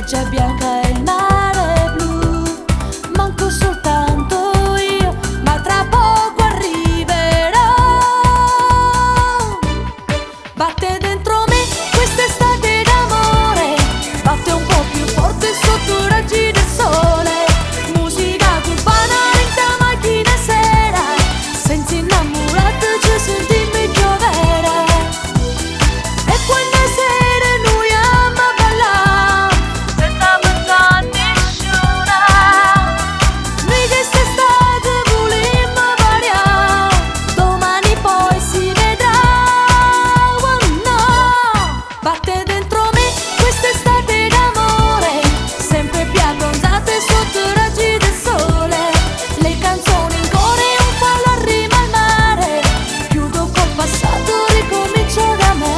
spiaggia bianca e il mare blu. Manco soltanto io, ma tra poco arriverò. Batte dentro me quest'estate d'amore, batte un po' più forte sotto i raggi del sole. Musica cubana, lenta macchina sera, senza innamorata ci sentimmo piovere. E quando sera noi ama ballare, senza pensare a nessuna. Noi quest'estate volimmo variare, domani poi si vedrà. Oh no, batte dentro me quest'estate d'amore, sempre più abbronzate sotto i raggi del sole. Le canzoni in cuore, un fallo a rima al mare, chiudo col passato, ricomincio da me.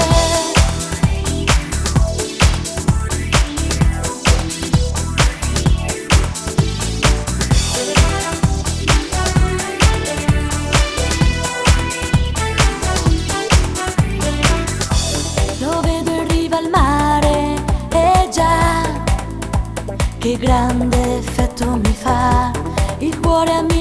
Lo vedo in riva al mare, e già che grande effetto mi fa, il cuore a mio